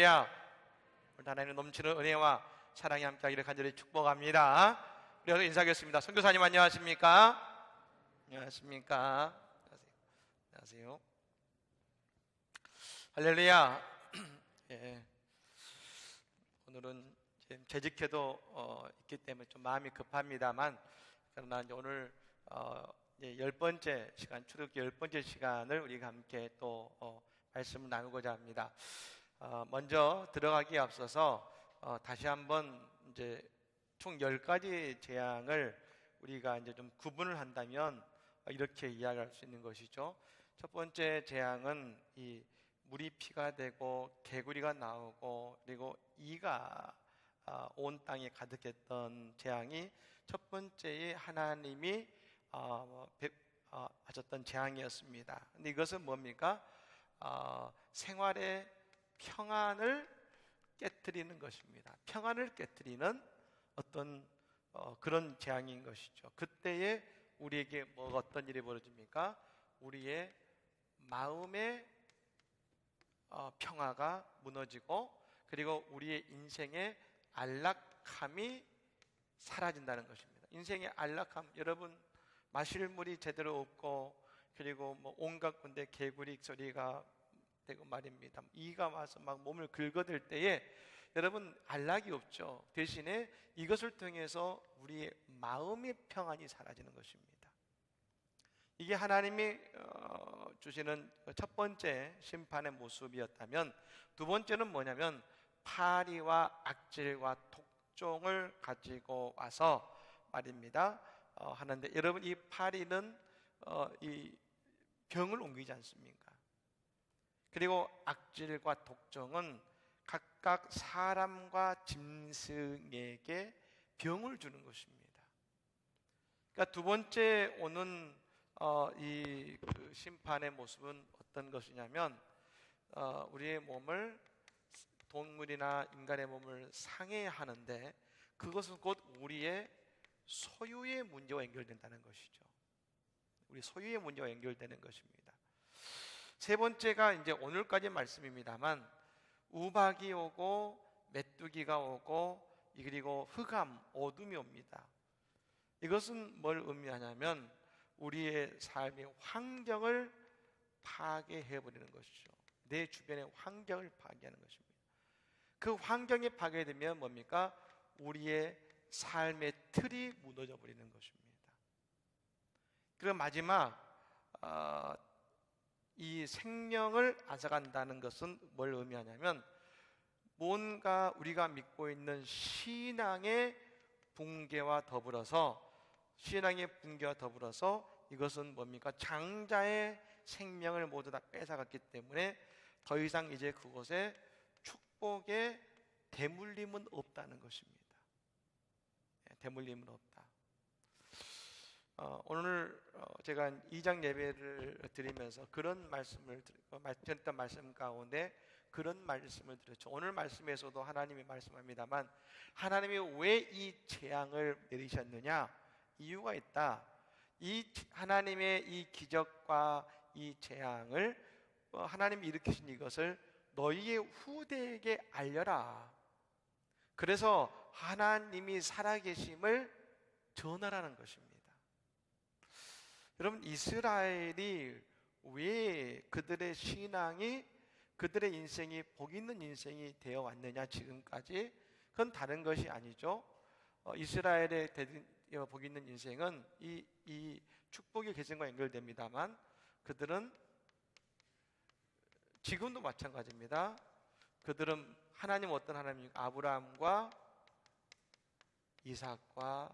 하나님의 넘치는 은혜와 사랑이 함께하기를 간절히 축복합니다. 그래서 인사하겠습니다. 선교사님 안녕하십니까? 안녕하십니까? 안녕하세요. 할렐루야. 예. 오늘은 재직회도 있기 때문에 좀 마음이 급합니다만, 그러나 이제 오늘 열 번째 시간, 출애굽기 10번째 시간을 우리가 함께 또 말씀을 나누고자 합니다. 먼저 들어가기에 앞서서 다시 한번 이제 총 10가지 재앙을 우리가 이제 좀 구분을 한다면 이렇게 이야기할 수 있는 것이죠. 첫 번째 재앙은 이 물이 피가 되고 개구리가 나오고 그리고 이가 온 땅에 가득했던 재앙이 첫 번째의 하나님이 하셨던 재앙이었습니다. 근데 이것은 뭡니까? 생활의 평안을 깨트리는 것입니다. 평안을 깨트리는 어떤 그런 재앙인 것이죠. 그때에 우리에게 어떤 일이 벌어집니까? 우리의 마음의 평화가 무너지고 그리고 우리의 인생의 안락함이 사라진다는 것입니다. 인생의 안락함, 여러분 마실 물이 제대로 없고 그리고 온갖 군데 개구리 소리가 되고 말입니다. 이가 와서 막 몸을 긁어댈 때에 여러분 안락이 없죠. 대신에 이것을 통해서 우리의 마음의 평안이 사라지는 것입니다. 이게 하나님이 주시는 첫 번째 심판의 모습이었다면, 두 번째는 뭐냐면 파리와 악질과 독종을 가지고 와서 말입니다. 하는데 여러분 이 파리는 이 병을 옮기지 않습니까? 그리고 악질과 독종은 각각 사람과 짐승에게 병을 주는 것입니다. 그러니까 두 번째 오는 이 심판의 모습은 어떤 것이냐면 우리의 몸을, 동물이나 인간의 몸을 상해하는데 그것은 곧 우리의 소유의 문제와 연결된다는 것이죠. 우리 소유의 문제와 연결되는 것입니다. 세 번째가 이제 오늘까지 말씀입니다만 우박이 오고 메뚜기가 오고 그리고 흑암, 어둠이 옵니다. 이것은 뭘 의미하냐면 우리의 삶의 환경을 파괴해버리는 것이죠. 내 주변의 환경을 파괴하는 것입니다. 그 환경이 파괴되면 뭡니까? 우리의 삶의 틀이 무너져 버리는 것입니다. 그리고 마지막 이 생명을 앗아간다는 것은 뭘 의미하냐면 뭔가 우리가 믿고 있는 신앙의 붕괴와 더불어서 이것은 뭡니까? 장자의 생명을 모두 다 뺏어갔기 때문에 더 이상 이제 그곳에 축복의 대물림은 없다는 것입니다. 대물림은 없다. 오늘 제가 2장 예배를 드리면서 그런 말씀을 드렸던 말씀 가운데 그런 말씀을 드렸죠. 오늘 말씀에서도 하나님이 말씀합니다만 하나님이 왜 이 재앙을 내리셨느냐? 이유가 있다. 이 하나님의 이 기적과 이 재앙을 하나님이 일으키신 이것을 너희의 후대에게 알려라. 그래서 하나님이 살아계심을 전하라는 것입니다. 여러분 이스라엘이 왜 그들의 신앙이, 그들의 인생이 복 있는 인생이 되어 왔느냐 지금까지? 그건 다른 것이 아니죠. 이스라엘의 복 있는 인생은 이 축복의 계승과 연결됩니다만 그들은 지금도 마찬가지입니다. 그들은 하나님 어떤 하나님입니까? 아브라함과 이삭과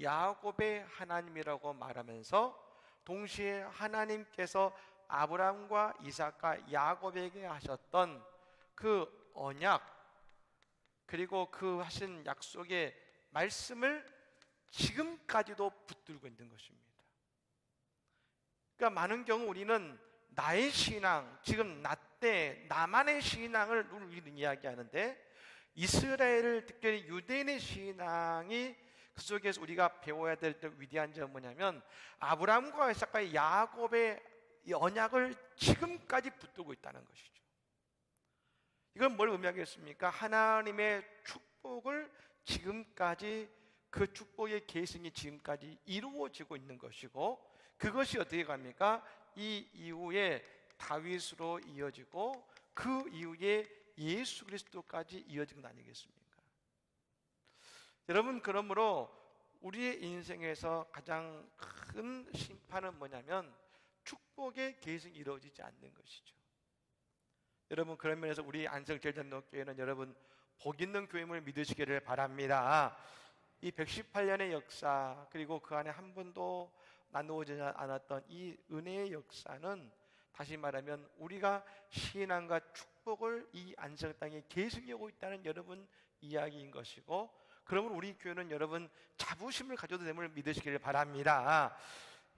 야곱의 하나님이라고 말하면서 동시에 하나님께서 아브라함과 이삭과 야곱에게 하셨던 그 언약 그리고 그 하신 약속의 말씀을 지금까지도 붙들고 있는 것입니다. 그러니까 많은 경우 우리는 나의 신앙, 지금 나만의 신앙을 우리는 이야기하는데 이스라엘을 특별히 유대인의 신앙이 그 속에서 우리가 배워야 될 위대한 점은 뭐냐면 아브라함과 이삭과 야곱의 이 언약을 지금까지 붙들고 있다는 것이죠. 이건 뭘 의미하겠습니까? 하나님의 축복을 지금까지, 그 축복의 계승이 지금까지 이루어지고 있는 것이고, 그것이 어떻게 갑니까? 이 이후에 다윗으로 이어지고 그 이후에 예수 그리스도까지 이어진 것 아니겠습니까? 여러분, 그러므로 우리의 인생에서 가장 큰 심판은 뭐냐면 축복의 계승이 이루어지지 않는 것이죠. 여러분, 그런 면에서 우리 안성제일장로교회는 여러분 복 있는 교회임을 믿으시기를 바랍니다. 이 118년의 역사, 그리고 그 안에 한 번도 나누어지지 않았던 이 은혜의 역사는 다시 말하면 우리가 신앙과 축복을 이 안성 땅에 계승하고 있다는 여러분 이야기인 것이고, 그러면 우리 교회는 여러분 자부심을 가져도 됨을 믿으시기를 바랍니다.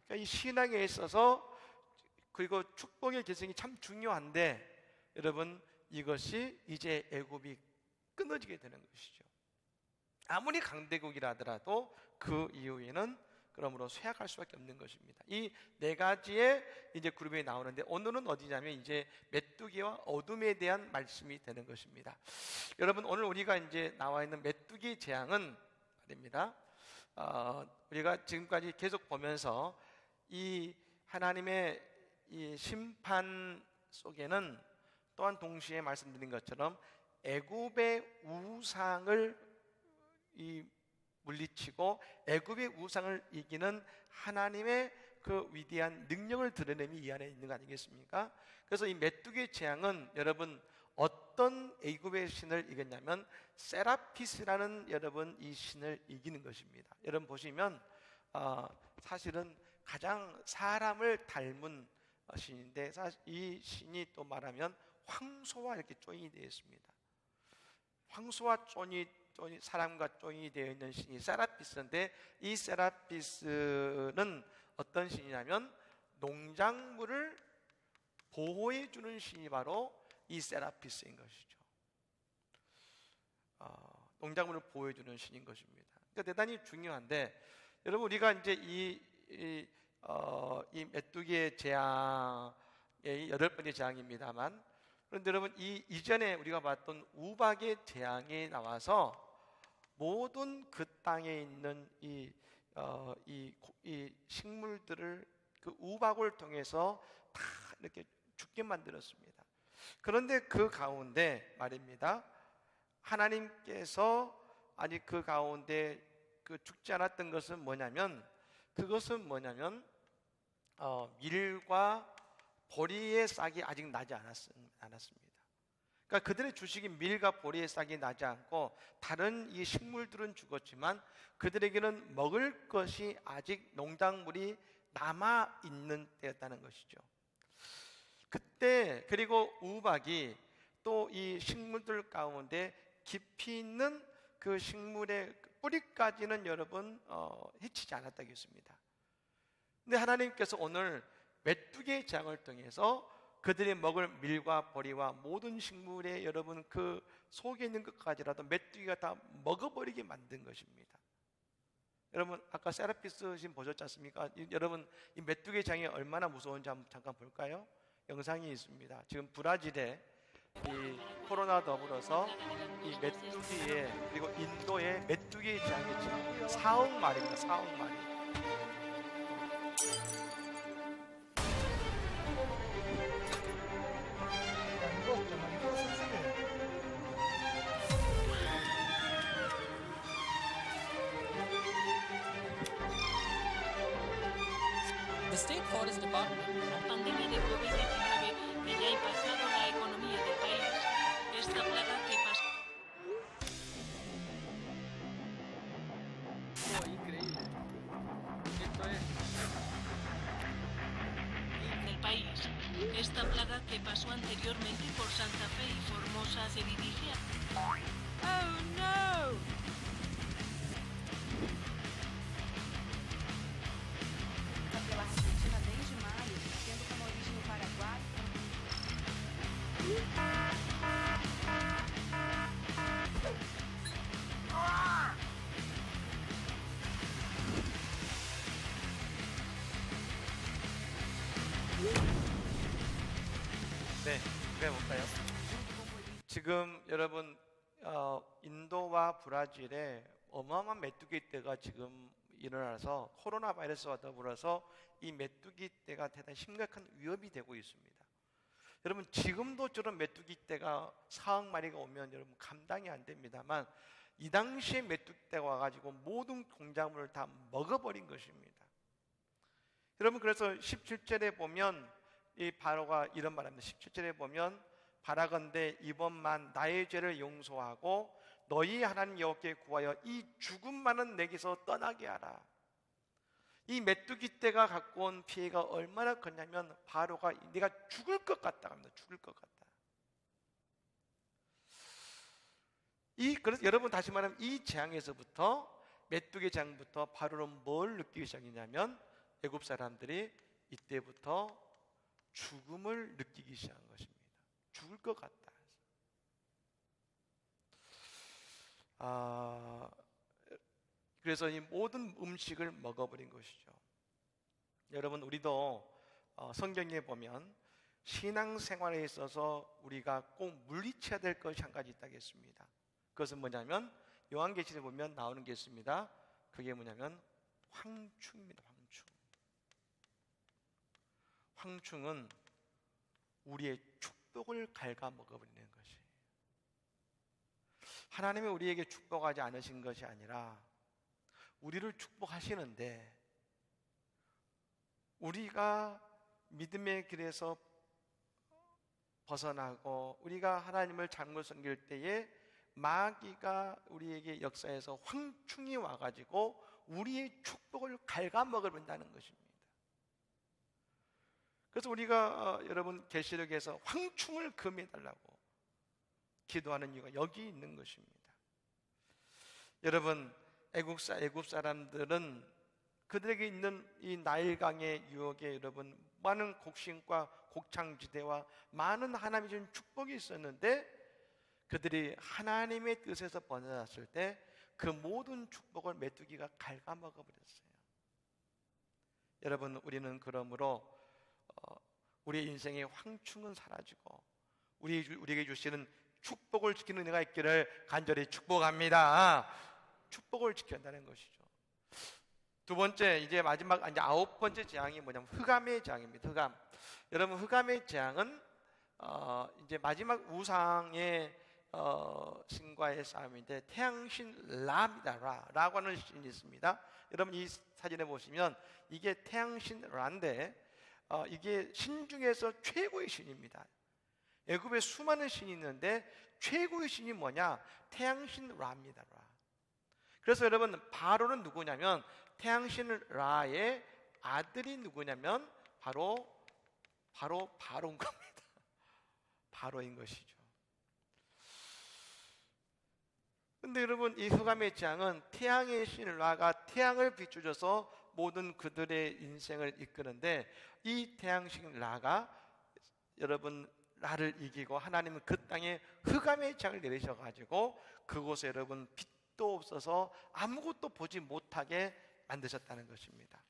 그러니까 이 신앙에 있어서 그리고 축복의 계승이 참 중요한데, 여러분 이것이 이제 애굽이 끊어지게 되는 것이죠. 아무리 강대국이라 하더라도 그 이후에는 그러므로 쇠약할 수밖에 없는 것입니다. 이 네 가지의 이제 그룹이 나오는데, 오늘은 어디냐면 이제 메뚜기와 어둠에 대한 말씀이 되는 것입니다. 여러분, 오늘 우리가 이제 나와 있는 메뚜기 재앙은 말입니다. 우리가 지금까지 계속 보면서 이 하나님의 이 심판 속에는 또한 동시에 말씀드린 것처럼 애굽의 우상을 물리치고 애굽의 우상을 이기는 하나님의 그 위대한 능력을 드러냄이 이 안에 있는 거 아니겠습니까? 그래서 이 메뚜기 재앙은 여러분 어떤 애굽의 신을 이겼냐면 세라피스라는 여러분 이 신을 이기는 것입니다. 여러분 보시면 사실은 가장 사람을 닮은 신인데, 사실 이 신이 또 말하면 황소와 이렇게 조인이 되어 있습니다. 황소와 사람과 조인이 되어 있는 신이 세라피스인데, 이 세라피스는 어떤 신이냐면 농작물을 보호해 주는 신이 바로 이 세라피스인 것이죠. 농작물을 보호해 주는 신인 것입니다. 그러니까 대단히 중요한데, 여러분 우리가 이제 이 메뚜기의 재앙의 8번째 재앙입니다만, 그런데 여러분 이 이전에 우리가 봤던 우박의 재앙이 나와서 모든 그 땅에 있는 이 식물들을 그 우박을 통해서 다 이렇게 죽게 만들었습니다. 그런데 그 가운데 말입니다, 하나님께서 아직 그 가운데 그 죽지 않았던 것은 뭐냐면, 그것은 뭐냐면 밀과 보리의 싹이 아직 나지 않았습니다. 그러니까 그들의 주식이 밀과 보리의 싹이 나지 않고 다른 이 식물들은 죽었지만 그들에게는 먹을 것이 아직 농작물이 남아 있는 때였다는 것이죠. 그때 그리고 우박이 또 이 식물들 가운데 깊이 있는 그 식물의 뿌리까지는 여러분 해치지 않았다겠습니다. 근데 하나님께서 오늘 메뚜기의 재앙을 통해서 그들이 먹을 밀과 보리와 모든 식물의 여러분 그 속에 있는 것까지라도 메뚜기가 다 먹어버리게 만든 것입니다. 여러분 아까 세라피스 신 보셨지 않습니까? 여러분 이 메뚜기 재앙이 얼마나 무서운지 한번 잠깐 볼까요? 영상이 있습니다. 지금 브라질에 이 코로나 더불어서 이 메뚜기의, 그리고 인도의 메뚜기 재앙이 지금 4억 마리입니다. 4억 마리. The State Forest Department. La pandemia de COVID-19 que ya ha impactado la economía del país. Esta plaga que pasó Increíble. Esto es en el país. Esta plaga que pasó anteriormente por Santa Fe y Formosa se dirige a... ¡Oh, no! Pela Argentina desde maio, tendo como origem o Paraguai. 네, 그래 볼까요? 지금 여러분 인도와 브라질에 어마어마한 메뚜기 떼가 지금 일어나서 코로나 바이러스와 더불어서 이 메뚜기 떼가 대단히 심각한 위협이 되고 있습니다. 여러분 지금도 저런 메뚜기 떼가 4억 마리가 오면 여러분 감당이 안 됩니다만 이 당시에 메뚜기 떼가 와가지고 모든 공작물을 다 먹어버린 것입니다. 여러분 그래서 17절에 보면 이 바로가 이런 말합니다. 17절에 보면 바라건대 이번만 나의 죄를 용서하고 너희 하나님 여호와께 구하여 이 죽음 많은 내게서 떠나게 하라. 이 메뚜기 떼가 갖고 온 피해가 얼마나 컸냐면 바로가 네가 죽을 것 같다 합니다. 죽을 것 같다. 그래서 여러분 다시 말하면 이 재앙에서부터 메뚜기 재앙부터 바로는 뭘 느끼기 시작했냐면 애굽 사람들이 이때부터 죽음을 느끼기 시작한 것입니다. 죽을 것 같다. 그래서 이 모든 음식을 먹어버린 것이죠. 여러분 우리도 성경에 보면 신앙생활에 있어서 우리가 꼭 물리쳐야 될 것이 한 가지 있다겠습니다. 그것은 뭐냐면 요한계시록에 보면 나오는 게 있습니다. 그게 뭐냐면 황충입니다. 황충은 우리의 축복을 갉아먹어버리는 것이에요. 하나님이 우리에게 축복하지 않으신 것이 아니라 우리를 축복하시는데 우리가 믿음의 길에서 벗어나고 우리가 하나님을 잘못 섬길 때에 마귀가 우리에게 역사에서 황충이 와가지고 우리의 축복을 갉아먹어버린다는 것입니다. 그래서 우리가 여러분 계시록에서 황충을 금해달라고 기도하는 이유가 여기 있는 것입니다. 여러분 애굽 사람들은 그들에게 있는 이 나일강의 유혹에 여러분 많은 곡식과 곡창지대와 많은 하나님이 준 축복이 있었는데 그들이 하나님의 뜻에서 벗어났을 때 그 모든 축복을 메뚜기가 갉아먹어버렸어요. 여러분 우리는 그러므로 우리의 인생의 황충은 사라지고 우리에게 주시는 축복을 지키는 은혜가 있기를 간절히 축복합니다. 축복을 지켜야 한다는 것이죠. 두 번째 이제 마지막 이제 9번째 재앙이 뭐냐면 흑암의 재앙입니다. 흑암. 여러분 흑암의 재앙은 이제 마지막 우상의 신과의 싸움인데 태양신 라입니다. 라고 하는 신이 있습니다. 여러분 이 사진에 보시면 이게 태양신 라인데 이게 신 중에서 최고의 신입니다. 애굽에 수많은 신이 있는데 최고의 신이 뭐냐? 태양신 라입니다. 라. 그래서 여러분 바로는 누구냐면 태양신 라의 아들이 누구냐면 바로 바로인 겁니다. 바로인 것이죠. 근데 여러분 이 흑암의 재앙은 태양의 신 라가 태양을 비추셔서 모든 그들의 인생을 이끄는데 이 태양신 라가 여러분 라를 이기고 하나님은 그 땅에 흑암의 재앙을 내리셔가지고 그곳에 여러분 빛도 없어서 아무것도 보지 못하게 만드셨다는 것입니다.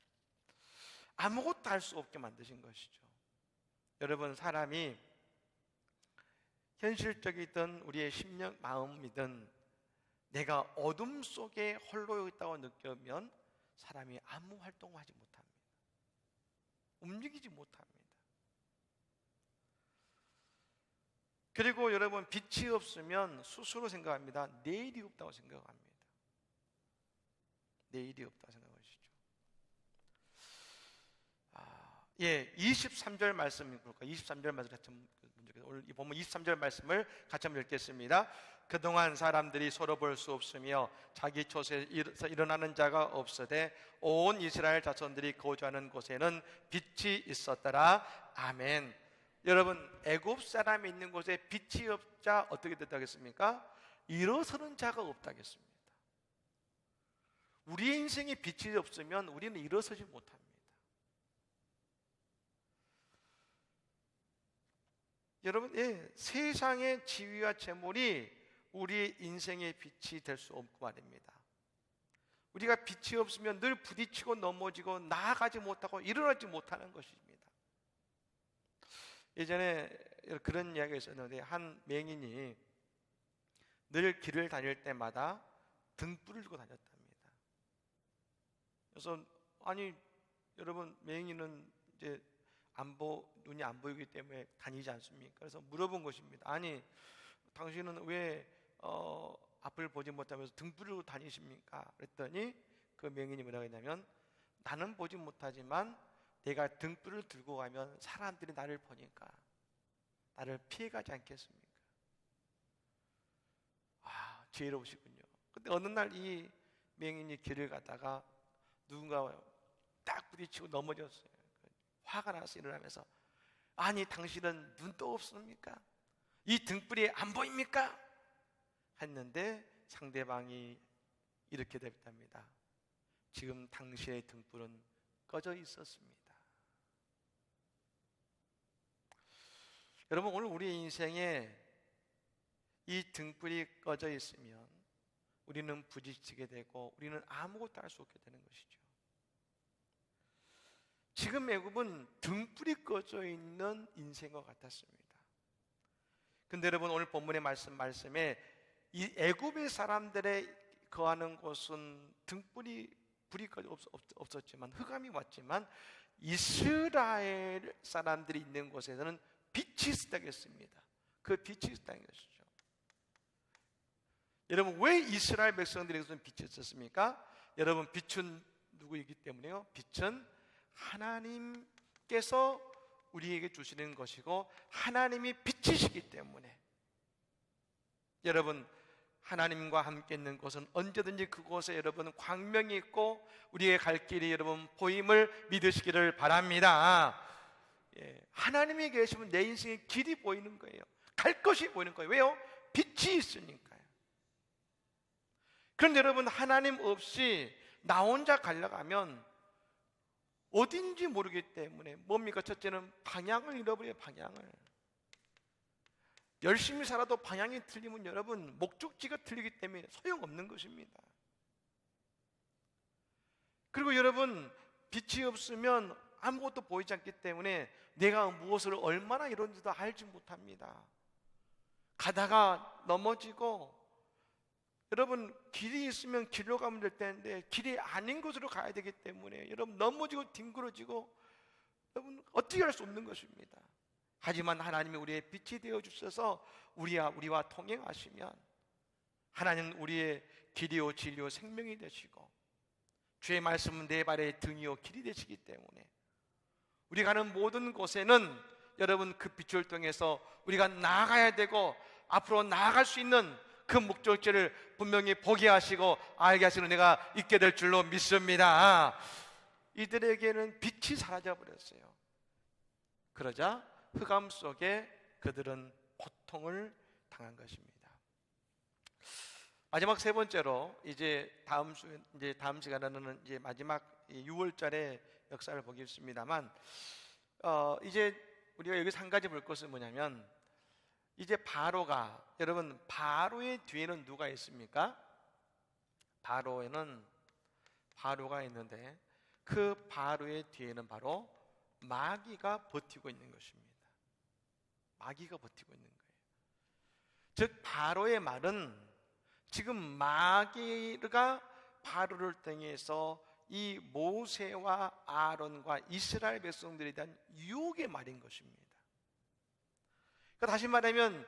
아무것도 할 수 없게 만드신 것이죠. 여러분 사람이 현실적이든 우리의 심령 마음이든 내가 어둠 속에 홀로 있다고 느끼면 사람이 아무 활동을 하지 못합니다. 움직이지 못합니다. 그리고 여러분 빛이 없으면 스스로 생각합니다. 내일이 없다고 생각합니다. 내일이 없다고 생각하시죠. 23절 말씀이 볼까요? 23절 말씀 같이 오늘 보면 23절 말씀을 같이 한번 읽겠습니다. 그동안 사람들이 서로 볼 수 없으며 자기 촌에서 일어나는 자가 없으되 온 이스라엘 자손들이 거주하는 곳에는 빛이 있었더라. 아멘. 여러분 애굽 사람이 있는 곳에 빛이 없자 어떻게 됐다겠습니까? 일어서는 자가 없다겠습니다. 우리의 인생에 빛이 없으면 우리는 일어서지 못합니다. 여러분 세상의 지위와 재물이 우리의 인생의 빛이 될 수 없고 말입니다. 우리가 빛이 없으면 늘 부딪히고 넘어지고 나아가지 못하고 일어나지 못하는 것입니다. 예전에 그런 이야기가 있었는데 한 맹인이 늘 길을 다닐 때마다 등불을 들고 다녔답니다. 그래서 아니 여러분 맹인은 이제 눈이 안 보이기 때문에 다니지 않습니까? 그래서 물어본 것입니다. 아니 당신은 왜 앞을 보지 못하면서 등불을 들고 다니십니까? 그랬더니 그 맹인이 뭐라고 했냐면 나는 보지 못하지만 내가 등불을 들고 가면 사람들이 나를 보니까 나를 피해가지 않겠습니까? 아, 지혜로우시군요. 근데 어느 날 이 맹인이 길을 가다가 누군가 딱 부딪히고 넘어졌어요. 화가 나서 일어나면서 아니 당신은 눈도 없습니까? 이 등불이 안 보입니까? 했는데 상대방이 이렇게 답답니다. 지금 당신의 등불은 꺼져 있었습니다. 여러분 오늘 우리의 인생에 이 등불이 꺼져 있으면 우리는 부딪히게 되고 우리는 아무것도 할 수 없게 되는 것이죠. 지금 애굽은 등불이 꺼져 있는 인생과 같았습니다. 근데 여러분 오늘 본문의 말씀에 이 애굽의 사람들의 거하는 곳은 불이 꺼져 없었지만 흑암이 왔지만 이스라엘 사람들이 있는 곳에서는 빛이 있었다고 했습니다. 그 빛이 있었다는 것이죠. 여러분 왜 이스라엘 백성들에게서는 빛이 있었습니까? 여러분 빛은 누구이기 때문에요? 빛은 하나님께서 우리에게 주시는 것이고 하나님이 빛이시기 때문에 여러분 하나님과 함께 있는 곳은 언제든지 그곳에 여러분 광명이 있고 우리의 갈 길이 여러분 보임을 믿으시기를 바랍니다. 하나님이 계시면 내 인생의 길이 보이는 거예요. 갈 것이 보이는 거예요. 왜요? 빛이 있으니까요. 그런데 여러분 하나님 없이 나 혼자 가려고 하면 어딘지 모르기 때문에 뭡니까? 첫째는 방향을 잃어버려요. 방향을 열심히 살아도 방향이 틀리면 여러분 목적지가 틀리기 때문에 소용없는 것입니다. 그리고 여러분 빛이 없으면 아무것도 보이지 않기 때문에 내가 무엇을 얼마나 이런지도 알지 못합니다. 가다가 넘어지고 여러분 길이 있으면 길로 가면 될 텐데 길이 아닌 곳으로 가야 되기 때문에 여러분 넘어지고 뒹굴어지고 여러분 어떻게 할 수 없는 것입니다. 하지만 하나님이 우리의 빛이 되어 주셔서 우리와 통행하시면 하나님은 우리의 길이요 진리요 생명이 되시고 주의 말씀은 내 발의 등이요 길이 되시기 때문에 우리 가는 모든 곳에는 여러분 그 빛을 통해서 우리가 나아가야 되고 앞으로 나아갈 수 있는 그 목적지를 분명히 보게 하시고 알게 하시는 은혜가 있게 될 줄로 믿습니다. 이들에게는 빛이 사라져 버렸어요. 그러자 흑암 속에 그들은 고통을 당한 것입니다. 마지막 세 번째로 이제 다음 시간에는 이제 마지막 6월절의 역사를 보겠습니다만 이제 우리가 여기서 한 가지 볼 것은 뭐냐면 이제 바로가 여러분 바로의 뒤에는 누가 있습니까? 바로가 있는데 그 바로의 뒤에는 바로 마귀가 버티고 있는 것입니다. 마귀가 버티고 있는 거예요. 즉 바로의 말은 지금 마귀가 바로를 통해서 이 모세와 아론과 이스라엘 백성들에 대한 유혹의 말인 것입니다. 그러니까 다시 말하면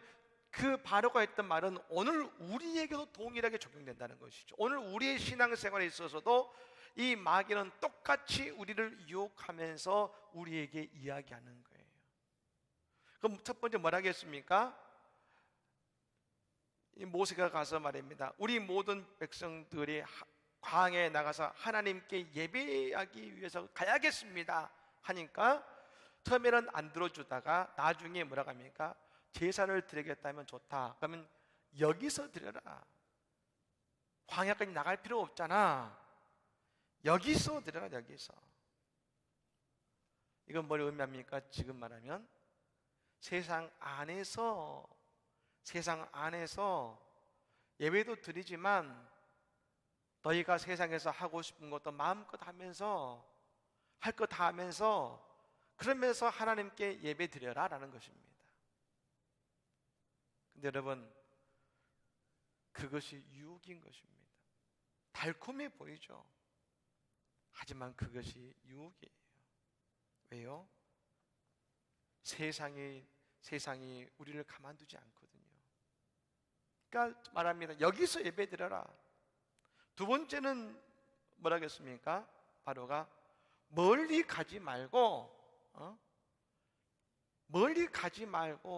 그 바로가 했던 말은 오늘 우리에게도 동일하게 적용된다는 것이죠. 오늘 우리의 신앙생활에 있어서도 이 마귀는 똑같이 우리를 유혹하면서 우리에게 이야기하는 거예요. 그럼 첫 번째 뭐라 하겠습니까? 이 모세가 가서 말입니다. 우리 모든 백성들이 광야에 나가서 하나님께 예배하기 위해서 가야겠습니다 하니까 처음에는 안 들어주다가 나중에 뭐라고 합니까? 제사를 드리겠다면 좋다. 그러면 여기서 드려라. 광야까지 나갈 필요 없잖아. 여기서 드려라. 여기서. 이건 뭘 의미합니까? 지금 말하면 세상 안에서 예배도 드리지만 너희가 세상에서 하고 싶은 것도 마음껏 하면서 할 거 다 하면서 그러면서 하나님께 예배 드려라 라는 것입니다. 근데 여러분 그것이 유혹인 것입니다. 달콤해 보이죠? 하지만 그것이 유혹이에요. 왜요? 세상이 우리를 가만두지 않거든요. 그러니까 말합니다. 여기서 예배드려라. 두 번째는 뭐라겠습니까? 바로가 멀리 가지 말고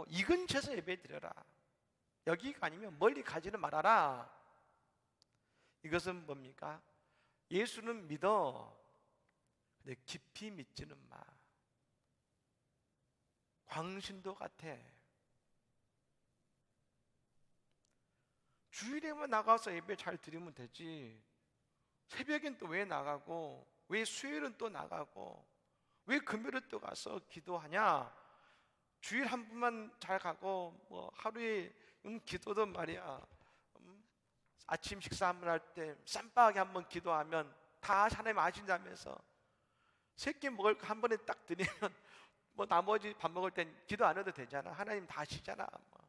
이 근처에서 예배드려라. 여기가 아니면 멀리 가지는 말아라. 이것은 뭡니까? 예수는 믿어. 근데 깊이 믿지는 마. 광신도 같아. 주일에만 나가서 예배 잘 드리면 되지. 새벽엔 또 왜 나가고, 왜 수요일은 또 나가고, 왜 금요일은 또 가서 기도하냐? 주일 한 번만 잘 가고, 뭐 하루에 기도도 말이야. 아침 식사 한 번 할 때 쌈박하게 한 번 기도하면 다 하나님 아신다면서 새끼 먹을 거 한 번에 딱 드리면 뭐 나머지 밥 먹을 땐 기도 안 해도 되잖아. 하나님 다 아시잖아. 뭐.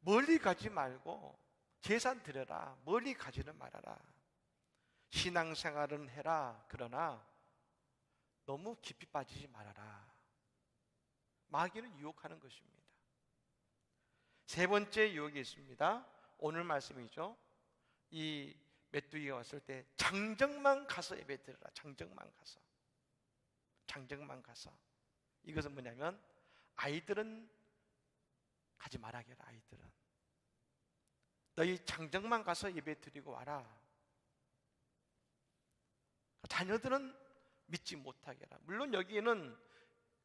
멀리 가지 말고 제산 드려라. 멀리 가지는 말아라. 신앙생활은 해라. 그러나 너무 깊이 빠지지 말아라. 마귀는 유혹하는 것입니다. 세 번째 유혹이 있습니다. 오늘 말씀이죠. 이 메뚜기가 왔을 때 장정만 가서 예배 드려라. 장정만 가서. 이것은 뭐냐면 아이들은 가지 말아게라. 아이들은 너희 장정만 가서 예배 드리고 와라. 자녀들은 믿지 못하게라. 물론 여기에는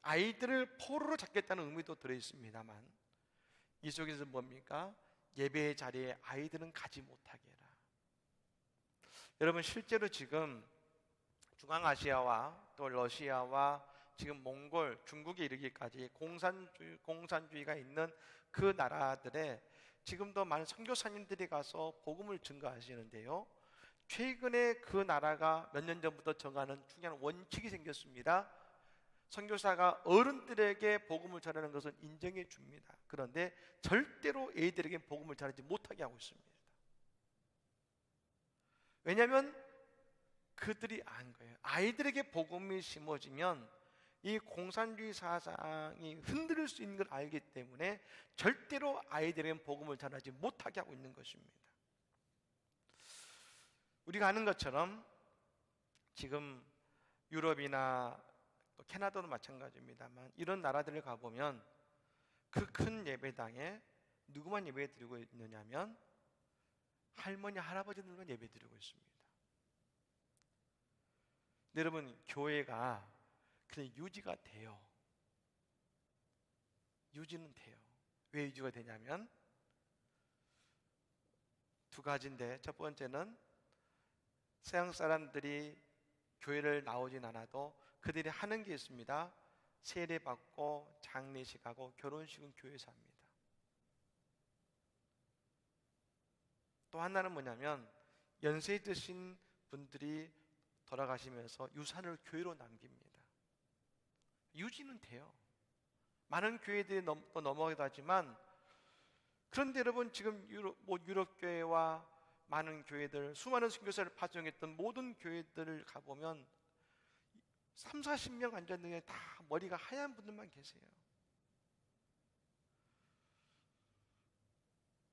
아이들을 포로로 잡겠다는 의미도 들어있습니다만 이 속에서 뭡니까? 예배의 자리에 아이들은 가지 못하게 해라. 여러분 실제로 지금 중앙아시아와 또 러시아와 지금 몽골, 중국에 이르기까지 공산주의가 있는 그 나라들에 지금도 많은 선교사님들이 가서 복음을 증거하시는데요. 최근에 그 나라가 몇 년 전부터 정하는 중요한 원칙이 생겼습니다. 선교사가 어른들에게 복음을 전하는 것은 인정해 줍니다. 그런데 절대로 애들에게 복음을 전하지 못하게 하고 있습니다. 왜냐하면 그들이 안 거예요. 아이들에게 복음이 심어지면 이 공산주의 사상이 흔들릴 수 있는 걸 알기 때문에 절대로 아이들에게 복음을 전하지 못하게 하고 있는 것입니다. 우리가 아는 것처럼 지금 유럽이나 또 캐나다도 마찬가지입니다만 이런 나라들을 가보면 그 큰 예배당에 누구만 예배 드리고 있느냐면 할머니, 할아버지들만 예배 드리고 있습니다. 여러분 교회가 그냥 유지가 돼요. 유지는 돼요. 왜 유지가 되냐면 두 가지인데 첫 번째는 서양 사람들이 교회를 나오진 않아도 그들이 하는 게 있습니다. 세례받고 장례식하고 결혼식은 교회에서 합니다. 또 하나는 뭐냐면 연세 드신 분들이 돌아가시면서 유산을 교회로 남깁니다. 유지는 돼요. 많은 교회들이 또 넘어가기도 하지만 그런데 여러분 지금 유럽 교회와 많은 교회들, 수많은 선교사를 파송했던 모든 교회들을 가보면 3, 40명 앉았는데 다 머리가 하얀 분들만 계세요.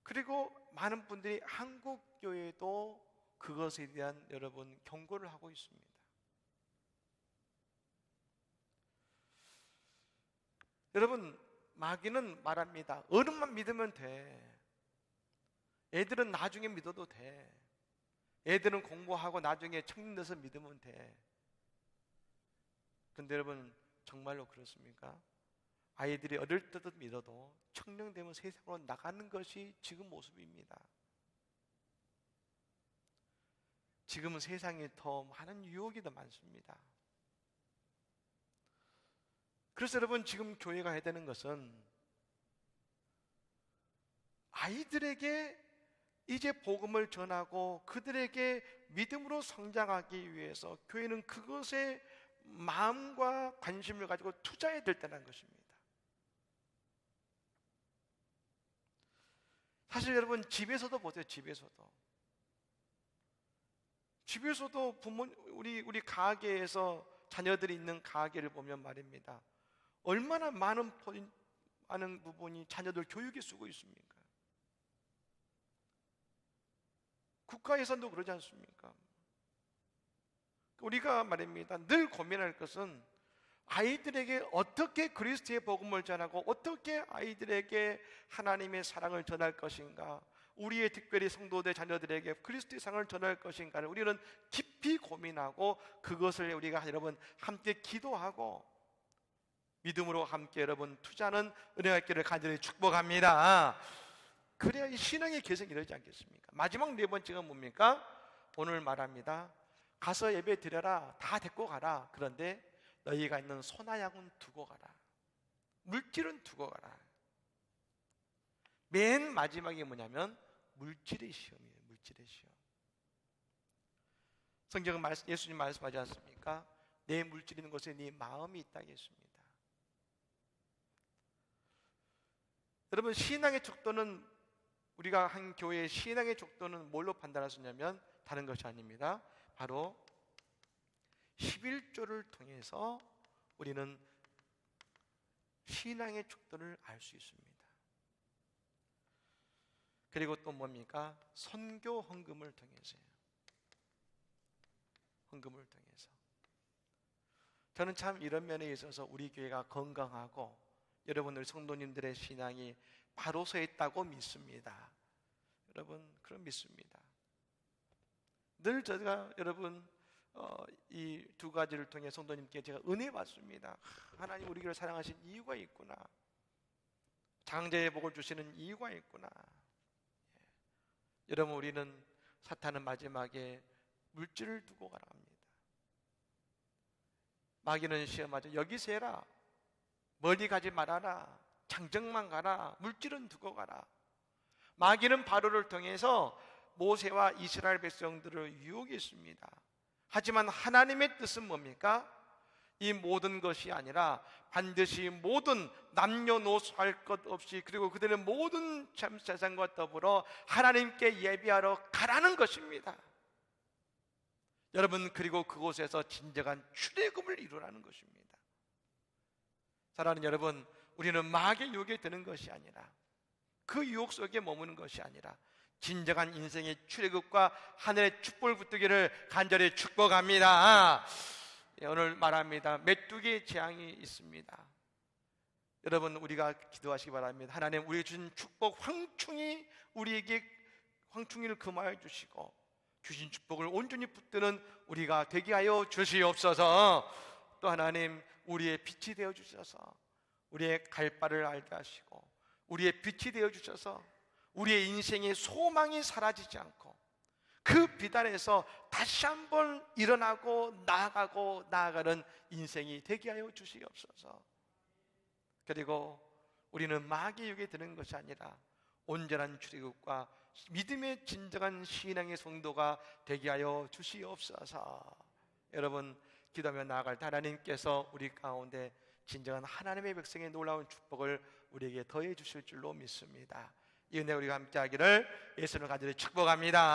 그리고 많은 분들이 한국 교회도 그것에 대한 여러분 경고를 하고 있습니다. 여러분 마귀는 말합니다. 어른만 믿으면 돼. 애들은 나중에 믿어도 돼. 애들은 공부하고 나중에 청년 돼서 믿으면 돼. 근데 여러분 정말로 그렇습니까? 아이들이 어릴 때도 믿어도 청년 되면 세상으로 나가는 것이 지금 모습입니다. 지금은 세상에 더 많은 유혹이 더 많습니다. 그래서 여러분 지금 교회가 해야 되는 것은 아이들에게 이제 복음을 전하고 그들에게 믿음으로 성장하기 위해서 교회는 그것에 마음과 관심을 가지고 투자해야 될 때라는 것입니다. 사실 여러분 집에서도 보세요. 집에서도 부모 우리 가게에서 자녀들이 있는 가게를 보면 말입니다. 얼마나 많은 부분이 자녀들 교육에 쓰고 있습니까? 국가 예산도 그러지 않습니까? 우리가 말입니다. 늘 고민할 것은 아이들에게 어떻게 그리스도의 복음을 전하고 어떻게 아이들에게 하나님의 사랑을 전할 것인가, 우리의 특별히 성도들 자녀들에게 그리스도의 사랑을 전할 것인가를 우리는 깊이 고민하고 그것을 우리가 여러분 함께 기도하고 믿음으로 함께 여러분 투자하는 은혜의 길을 간절히 축복합니다. 그래야 이 신앙의 개성이 이러지 않겠습니까? 마지막 네 번째가 뭡니까? 오늘 말합니다. 가서 예배 드려라. 다 데리고 가라. 그런데 너희가 있는 소나 양은 두고 가라. 물질은 두고 가라. 맨 마지막이 뭐냐면 물질의 시험이에요. 물질의 시험. 성경은 예수님 말씀하지 않습니까? 내 물질 있는 곳에 네 마음이 있다 했습니다. 여러분, 신앙의 척도는, 우리가 한 교회의 신앙의 척도는 뭘로 판단할 수 있냐면 다른 것이 아닙니다. 바로 11조를 통해서 우리는 신앙의 척도를 알 수 있습니다. 그리고 또 뭡니까? 선교 헌금을 통해서요. 헌금을 통해서. 저는 참 이런 면에 있어서 우리 교회가 건강하고 여러분들 성도님들의 신앙이 바로 서 있다고 믿습니다. 여러분, 그럼 믿습니다. 늘 제가 여러분 이 두 가지를 통해 성도님께 제가 은혜 받습니다. 하나님 우리 교회를 사랑하신 이유가 있구나. 장자의 복을 주시는 이유가 있구나. 여러분, 우리는 사탄은 마지막에 물질을 두고 가라 합니다. 마귀는 시험하죠. 여기서 해라. 멀리 가지 말아라. 장정만 가라. 물질은 두고 가라. 마귀는 바로를 통해서 모세와 이스라엘 백성들을 유혹했습니다. 하지만 하나님의 뜻은 뭡니까? 이 모든 것이 아니라 반드시 모든 남녀노소 할 것 없이, 그리고 그들은 모든 재산과 더불어 하나님께 예배하러 가라는 것입니다. 여러분, 그리고 그곳에서 진정한 출애굽을 이루라는 것입니다. 사랑하는 여러분, 우리는 마귀의 유혹에 드는 것이 아니라, 그 유혹 속에 머무는 것이 아니라 진정한 인생의 출애굽과 하늘의 축복을 붙들기를 간절히 축복합니다. 오늘 말합니다. 메뚜기 재앙이 있습니다. 여러분, 우리가 기도하시기 바랍니다. 하나님, 우리에게 주신 축복 황충이 우리에게 황충이를 금하여 주시고 주신 축복을 온전히 붙드는 우리가 되게 하여 주시옵소서. 또 하나님, 우리의 빛이 되어 주셔서 우리의 갈 바를 알게 하시고 우리의 빛이 되어 주셔서 우리의 인생의 소망이 사라지지 않고 그 비단에서 다시 한번 일어나고 나아가는 인생이 되게 하여 주시옵소서. 그리고 우리는 마귀의 유혹에 드는 것이 아니라 온전한 출애굽과 믿음의 진정한 신앙의 성도가 되게 하여 주시옵소서. 여러분, 기도하며 나아갈 때 하나님께서 우리 가운데 진정한 하나님의 백성의 놀라운 축복을 우리에게 더해 주실 줄로 믿습니다. 이 은혜 우리가 함께 하기를 예수를 간절히 축복합니다.